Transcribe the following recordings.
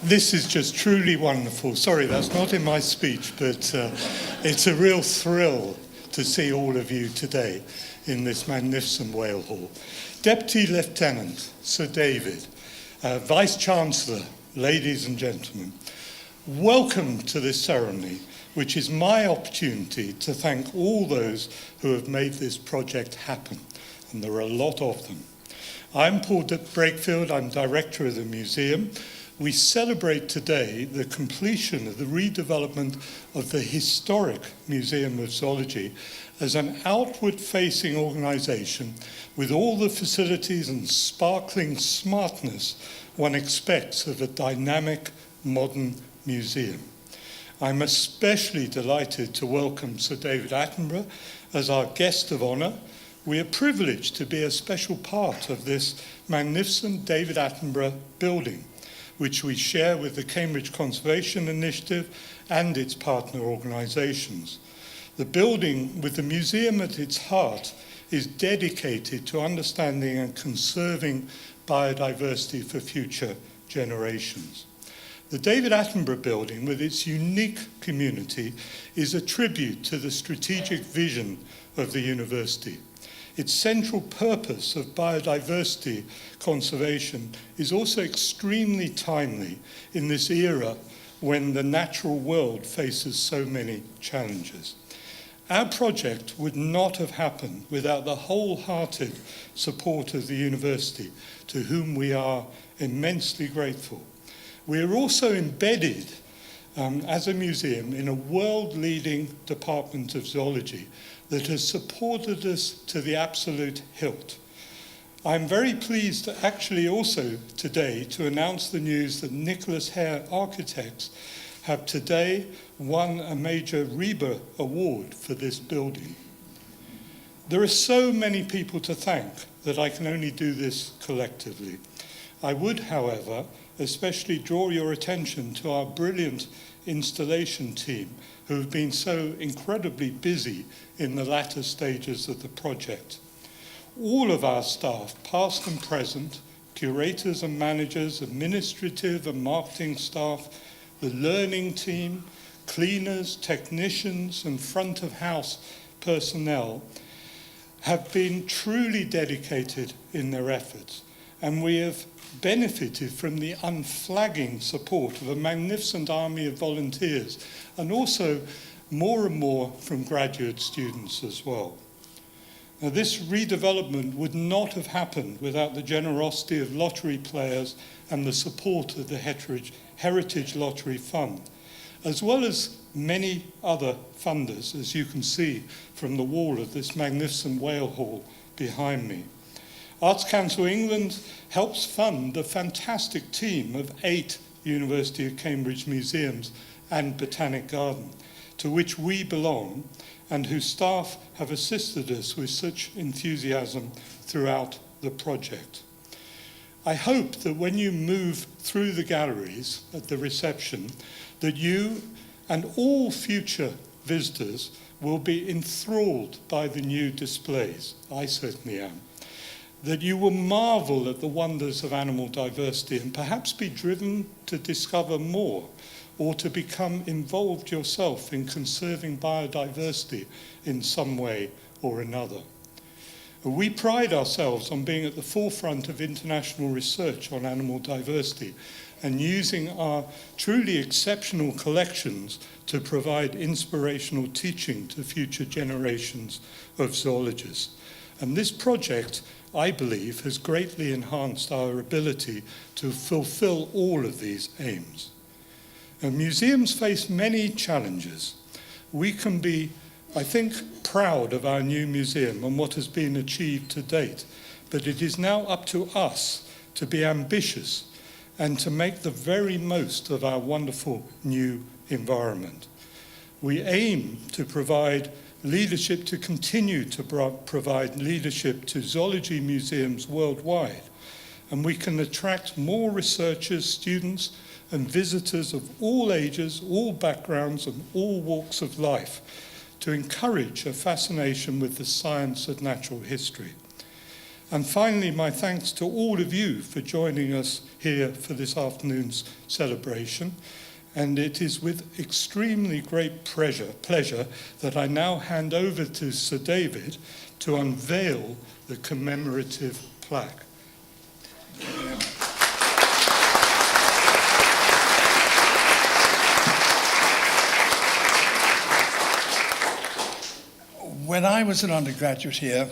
This is just truly wonderful. Sorry, that's not in my speech, but it's a real thrill to see all of you today in this magnificent whale hall. Deputy Lieutenant Sir David, Vice-Chancellor, ladies and gentlemen, welcome to this ceremony, which is my opportunity to thank all those who have made this project happen, and there are a lot of them. I'm Paul Brakefield, I'm Director of the Museum. We celebrate today the completion of the redevelopment of the historic Museum of Zoology as an outward-facing organisation with all the facilities and sparkling smartness one expects of a dynamic, modern museum. I'm especially delighted to welcome Sir David Attenborough as our guest of honour. We are privileged to be a special part of this magnificent David Attenborough building, which we share with the Cambridge Conservation Initiative and its partner organisations. The building, with the museum at its heart, is dedicated to understanding and conserving biodiversity for future generations. The David Attenborough building, with its unique community, is a tribute to the strategic vision of the university. Its central purpose of biodiversity conservation is also extremely timely in this era when the natural world faces so many challenges. Our project would not have happened without the wholehearted support of the university, to whom we are immensely grateful. We are also embedded as a museum in a world-leading department of zoology that has supported us to the absolute hilt. I'm very pleased actually also today to announce the news that Nicholas Hare Architects have today won a major Riba Award for this building. There are so many people to thank that I can only do this collectively. I would, however, especially draw your attention to our brilliant installation team who have been so incredibly busy in the latter stages of the project. All of our staff, past and present, curators and managers, administrative and marketing staff, the learning team, cleaners, technicians, and front of house personnel have been truly dedicated in their efforts, and we have benefited from the unflagging support of a magnificent army of volunteers, and also more and more from graduate students as well. Now, this redevelopment would not have happened without the generosity of lottery players and the support of the Heritage Lottery Fund, as well as many other funders, as you can see from the wall of this magnificent whale hall behind me. Arts Council England helps fund a fantastic team of 8 University of Cambridge museums and Botanic Garden, to which we belong, and whose staff have assisted us with such enthusiasm throughout the project. I hope that when you move through the galleries at the reception, that you and all future visitors will be enthralled by the new displays. I certainly am. That you will marvel at the wonders of animal diversity and perhaps be driven to discover more, or to become involved yourself in conserving biodiversity in some way or another. We pride ourselves on being at the forefront of international research on animal diversity and using our truly exceptional collections to provide inspirational teaching to future generations of zoologists. And this project, I believe, has greatly enhanced our ability to fulfill all of these aims. Now, museums face many challenges. We can be, I think, proud of our new museum and what has been achieved to date, but it is now up to us to be ambitious and to make the very most of our wonderful new environment. We aim to provide leadership, to continue to provide leadership to zoology museums worldwide, and we can attract more researchers, students, and visitors of all ages, all backgrounds, and all walks of life to encourage a fascination with the science of natural history. And finally, my thanks to all of you for joining us here for this afternoon's celebration. And it is with extremely great pleasure that I now hand over to Sir David to unveil the commemorative plaque. When I was an undergraduate here,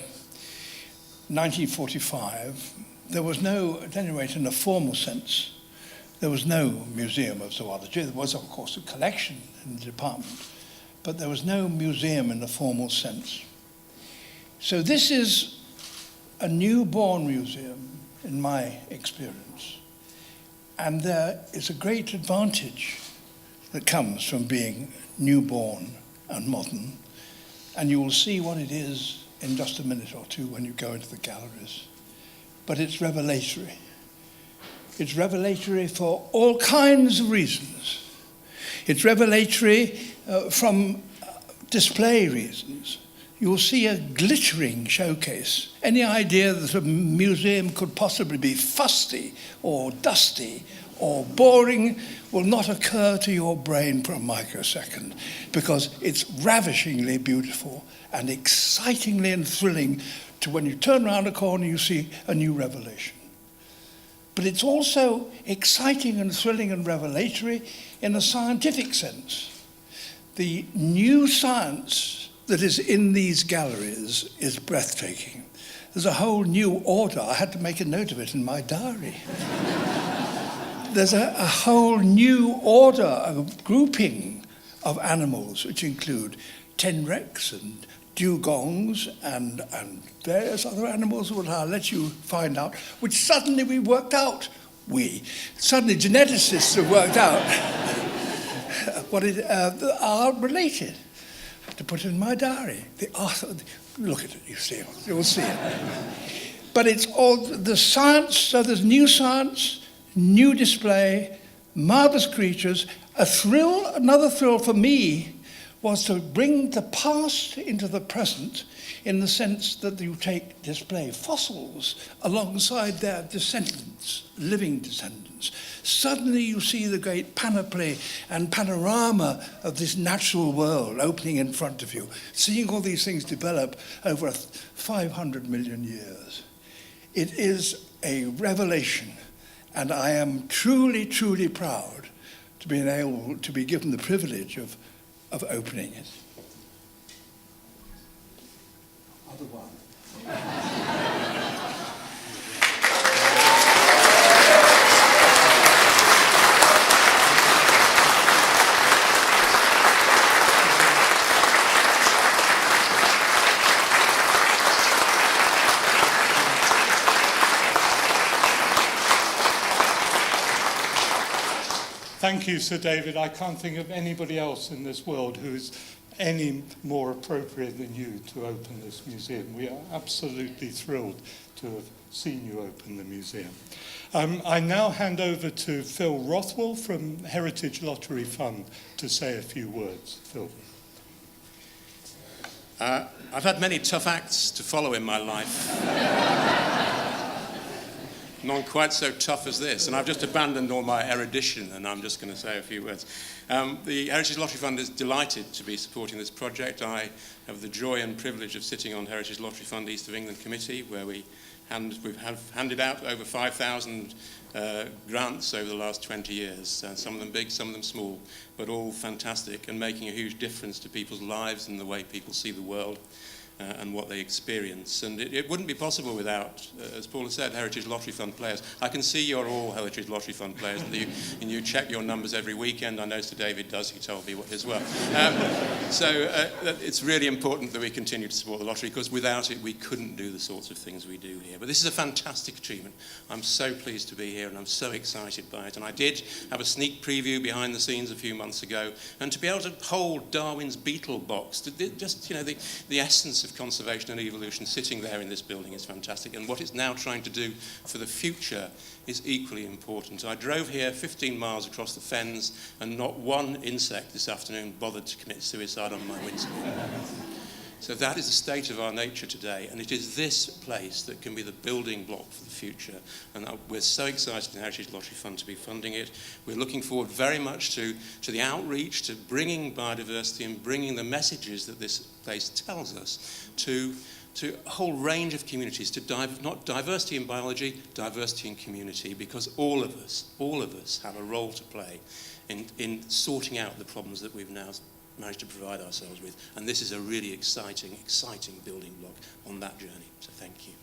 1945, there was no, at any rate in a formal sense, there was no Museum of Zoology. There was, of course, a collection in the department, but there was no museum in the formal sense. So this is a newborn museum, in my experience. And there is a great advantage that comes from being newborn and modern. And you will see what it is in just a minute or two when you go into the galleries. But it's revelatory. It's revelatory for all kinds of reasons. It's revelatory from display reasons. You'll see a glittering showcase. Any idea that a museum could possibly be fusty or dusty or boring will not occur to your brain for a microsecond, because it's ravishingly beautiful and excitingly and thrilling to when you turn around a corner you see a new revelation. But it's also exciting and thrilling and revelatory in a scientific sense. The new science that is in these galleries is breathtaking. There's a whole new order. I had to make a note of it in my diary. There's a whole new order, a grouping of animals, which include tenrecs and dugongs and various other animals that I'll let you find out, which suddenly we worked out. Suddenly geneticists have worked out what are related. I have to put it in my diary. Look at it, you'll see it. But it's all the science, so there's new science, new display, marvelous creatures. Another thrill for me was to bring the past into the present, in the sense that you display fossils alongside their descendants, living descendants. Suddenly you see the great panoply and panorama of this natural world opening in front of you, seeing all these things develop over 500 million years. It is a revelation, and I am truly, truly proud to be able to be given the privilege of opening it. Other one. Thank you, Sir David. I can't think of anybody else in this world who is any more appropriate than you to open this museum. We are absolutely thrilled to have seen you open the museum. I now hand over to Phil Rothwell from Heritage Lottery Fund to say a few words. Phil. I've had many tough acts to follow in my life. None quite so tough as this, and I've just abandoned all my erudition, and I'm just going to say a few words. The Heritage Lottery Fund is delighted to be supporting this project. I have the joy and privilege of sitting on Heritage Lottery Fund East of England Committee, where we've handed out over 5,000 grants over the last 20 years, some of them big, some of them small, but all fantastic and making a huge difference to people's lives and the way people see the world. And what they experience. And it wouldn't be possible without, as Paul has said, Heritage Lottery Fund players. I can see you're all Heritage Lottery Fund players, and you check your numbers every weekend. I know Sir David does, he told me as well. So it's really important that we continue to support the lottery, because without it we couldn't do the sorts of things we do here. But this is a fantastic achievement. I'm so pleased to be here, and I'm so excited by it. And I did have a sneak preview behind the scenes a few months ago, and to be able to hold Darwin's beetle box, just, you know, the essence of conservation and evolution sitting there in this building is fantastic, and what it's now trying to do for the future is equally important. I drove here 15 miles across the fens, and not one insect this afternoon bothered to commit suicide on my windscreen. So that is the state of our nature today, and it is this place that can be the building block for the future. And we're so excited in the Heritage Lottery Fund to be funding it. We're looking forward very much to the outreach, to bringing biodiversity and bringing the messages that this place tells us to a whole range of communities, not diversity in biology, diversity in community, because all of us have a role to play in sorting out the problems that we've now managed to provide ourselves with. And this is a really exciting building block on that journey. So thank you.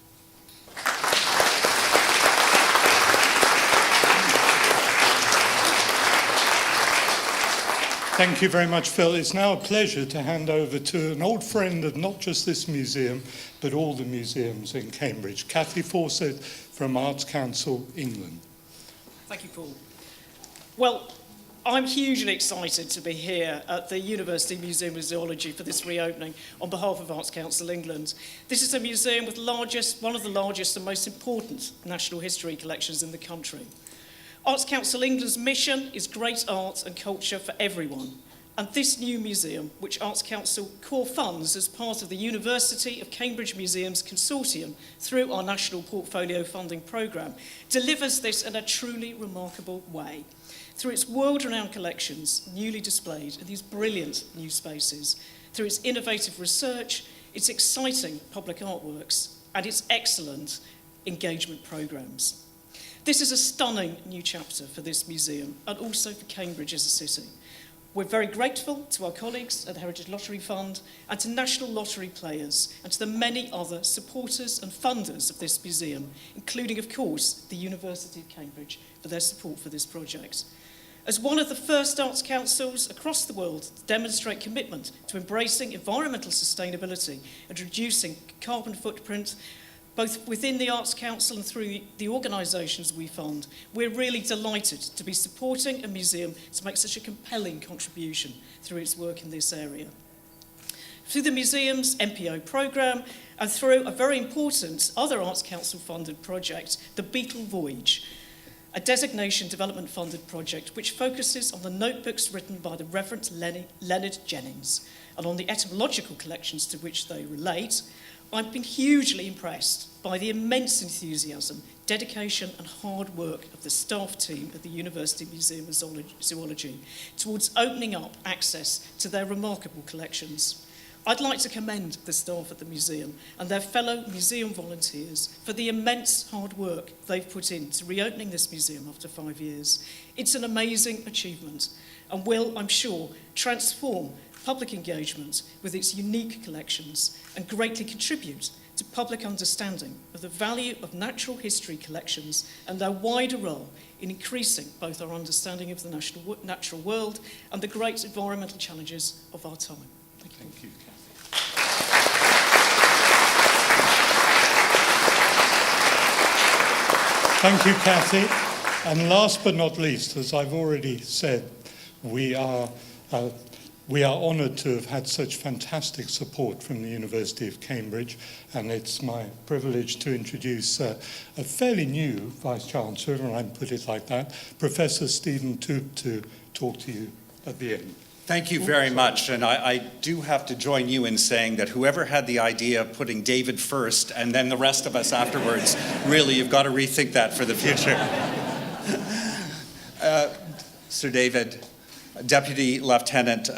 Thank you very much, Phil. It's now a pleasure to hand over to an old friend of not just this museum, but all the museums in Cambridge, Cathy Fawcett from Arts Council England. Thank you, Paul. Well, I'm hugely excited to be here at the University Museum of Zoology for this reopening on behalf of Arts Council England. This is a museum with one of the largest and most important national history collections in the country. Arts Council England's mission is great art and culture for everyone. And this new museum, which Arts Council core funds as part of the University of Cambridge Museums Consortium through our National Portfolio Funding Programme, delivers this in a truly remarkable way. Through its world-renowned collections, newly displayed in these brilliant new spaces, through its innovative research, its exciting public artworks, and its excellent engagement programmes. This is a stunning new chapter for this museum, and also for Cambridge as a city. We're very grateful to our colleagues at the Heritage Lottery Fund and to national lottery players and to the many other supporters and funders of this museum, including, of course, the University of Cambridge, for their support for this project. As one of the first arts councils across the world to demonstrate commitment to embracing environmental sustainability and reducing carbon footprint, both within the Arts Council and through the organisations we fund, we're really delighted to be supporting a museum to make such a compelling contribution through its work in this area. Through the museum's MPO programme and through a very important other Arts Council funded project, the Beetle Voyage, a designation development funded project which focuses on the notebooks written by the Reverend Leonard Jennings and on the etymological collections to which they relate. I've been hugely impressed by the immense enthusiasm, dedication and hard work of the staff team at the University Museum of Zoology towards opening up access to their remarkable collections. I'd like to commend the staff at the museum and their fellow museum volunteers for the immense hard work they've put into reopening this museum after 5 years. It's an amazing achievement and will, I'm sure, transform public engagement with its unique collections and greatly contribute to public understanding of the value of natural history collections and their wider role in increasing both our understanding of the natural world and the great environmental challenges of our time. Thank you, Cathy. Thank you, Cathy. And last but not least, as I've already said, we are honoured to have had such fantastic support from the University of Cambridge, and it's my privilege to introduce a fairly new Vice-Chancellor, and I put it like that, Professor Stephen Toop, to talk to you at the end. Thank you very much, and I do have to join you in saying that whoever had the idea of putting David first and then the rest of us afterwards, really, you've got to rethink that for the future. Sir David, Deputy Lieutenant,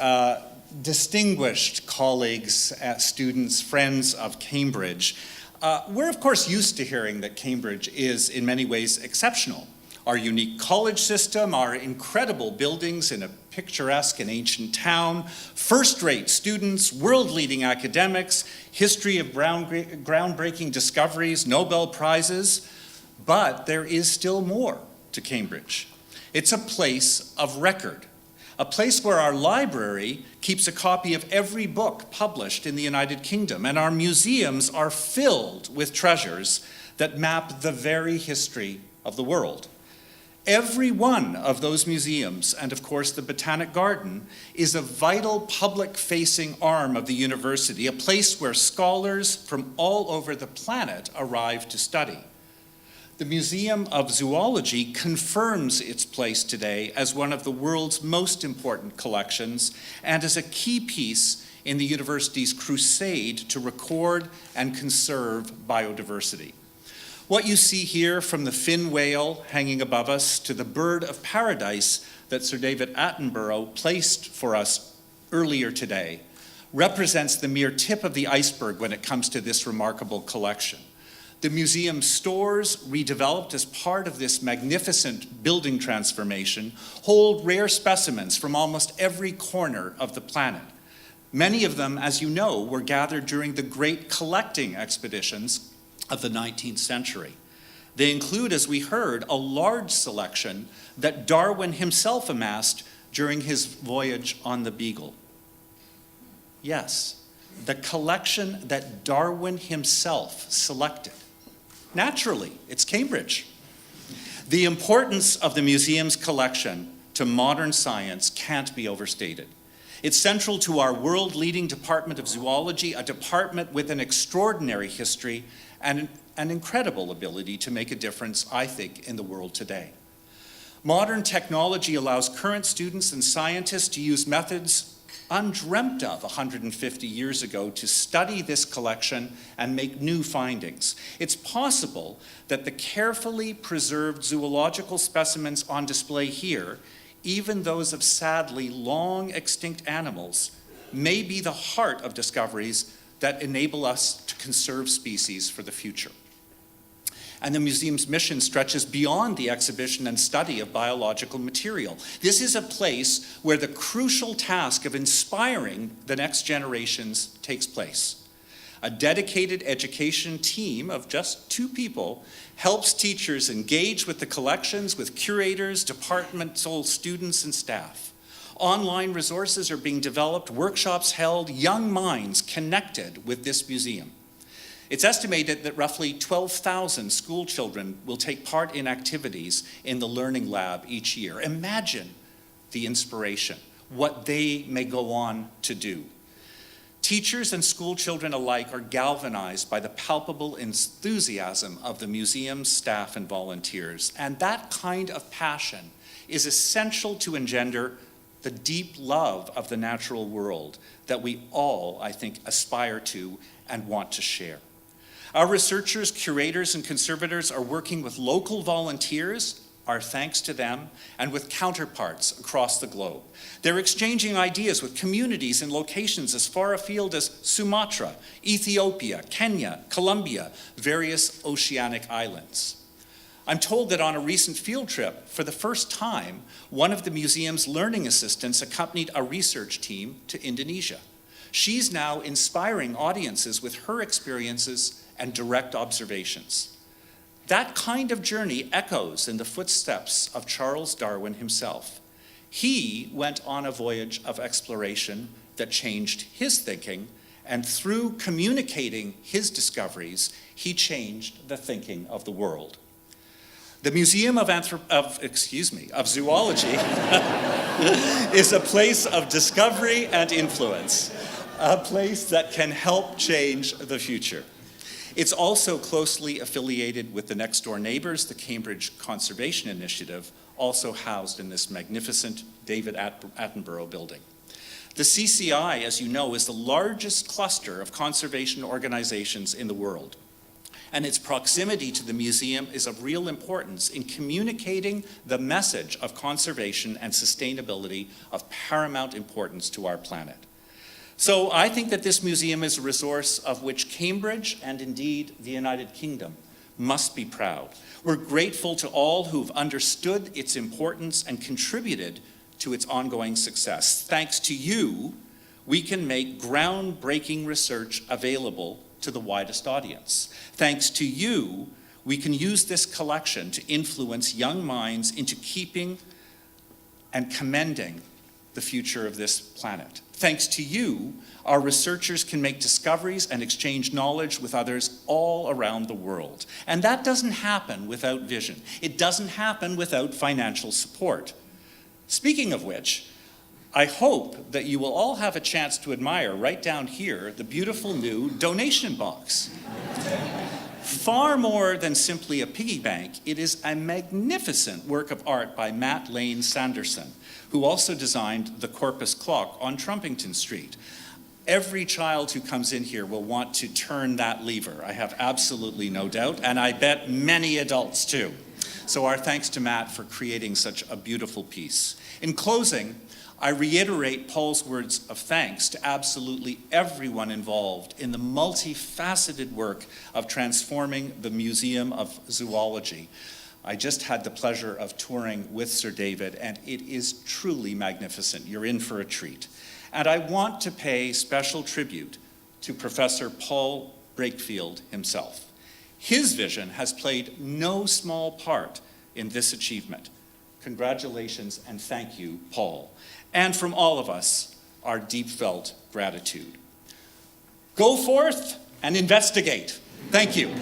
distinguished colleagues, students, friends of Cambridge, we're of course used to hearing that Cambridge is in many ways exceptional. Our unique college system, our incredible buildings in a picturesque and ancient town, first-rate students, world-leading academics, history of groundbreaking discoveries, Nobel Prizes, but there is still more to Cambridge. It's a place of record, a place where our library keeps a copy of every book published in the United Kingdom, and our museums are filled with treasures that map the very history of the world. Every one of those museums, and of course the Botanic Garden, is a vital public-facing arm of the university, a place where scholars from all over the planet arrive to study. The Museum of Zoology confirms its place today as one of the world's most important collections and as a key piece in the university's crusade to record and conserve biodiversity. What you see here, from the fin whale hanging above us to the bird of paradise that Sir David Attenborough placed for us earlier today, represents the mere tip of the iceberg when it comes to this remarkable collection. The museum stores, redeveloped as part of this magnificent building transformation, hold rare specimens from almost every corner of the planet. Many of them, as you know, were gathered during the great collecting expeditions of the 19th century. They include, as we heard, a large selection that Darwin himself amassed during his voyage on the Beagle. Yes, the collection that Darwin himself selected. Naturally, it's Cambridge. The importance of the museum's collection to modern science can't be overstated. It's central to our world-leading Department of Zoology, a department with an extraordinary history and an incredible ability to make a difference, I think, in the world today. Modern technology allows current students and scientists to use methods undreamt of 150 years ago to study this collection and make new findings. It's possible that the carefully preserved zoological specimens on display here, even those of sadly long extinct animals, may be the heart of discoveries that enable us to conserve species for the future. And the museum's mission stretches beyond the exhibition and study of biological material. This is a place where the crucial task of inspiring the next generations takes place. A dedicated education team of just 2 people helps teachers engage with the collections, with curators, departmental students, and staff. Online resources are being developed, workshops held, young minds connected with this museum. It's estimated that roughly 12,000 school children will take part in activities in the Learning Lab each year. Imagine the inspiration, what they may go on to do. Teachers and school children alike are galvanized by the palpable enthusiasm of the museum's staff and volunteers, and that kind of passion is essential to engender the deep love of the natural world that we all, I think, aspire to and want to share. Our researchers, curators, and conservators are working with local volunteers, our thanks to them, and with counterparts across the globe. They're exchanging ideas with communities in locations as far afield as Sumatra, Ethiopia, Kenya, Colombia, various oceanic islands. I'm told that on a recent field trip, for the first time, one of the museum's learning assistants accompanied a research team to Indonesia. She's now inspiring audiences with her experiences and direct observations. That kind of journey echoes in the footsteps of Charles Darwin himself. He went on a voyage of exploration that changed his thinking, and through communicating his discoveries, he changed the thinking of the world. The Museum of Zoology is a place of discovery and influence, a place that can help change the future. It's also closely affiliated with the next door neighbors, the Cambridge Conservation Initiative, also housed in this magnificent David Attenborough building. The CCI, as you know, is the largest cluster of conservation organizations in the world. And its proximity to the museum is of real importance in communicating the message of conservation and sustainability of paramount importance to our planet. So I think that this museum is a resource of which Cambridge, and indeed the United Kingdom, must be proud. We're grateful to all who've understood its importance and contributed to its ongoing success. Thanks to you, we can make groundbreaking research available to the widest audience. Thanks to you, we can use this collection to influence young minds into keeping and commending the future of this planet. Thanks to you, our researchers can make discoveries and exchange knowledge with others all around the world. And that doesn't happen without vision. It doesn't happen without financial support. Speaking of which, I hope that you will all have a chance to admire right down here the beautiful new donation box. Far more than simply a piggy bank, it is a magnificent work of art by Matt Lane Sanderson, who also designed the Corpus Clock on Trumpington Street. Every child who comes in here will want to turn that lever, I have absolutely no doubt, and I bet many adults too. So our thanks to Matt for creating such a beautiful piece. In closing, I reiterate Paul's words of thanks to absolutely everyone involved in the multifaceted work of transforming the Museum of Zoology. I just had the pleasure of touring with Sir David, and it is truly magnificent. You're in for a treat. And I want to pay special tribute to Professor Paul Brakefield himself. His vision has played no small part in this achievement. Congratulations and thank you, Paul. And from all of us, our deep felt gratitude. Go forth and investigate. Thank you.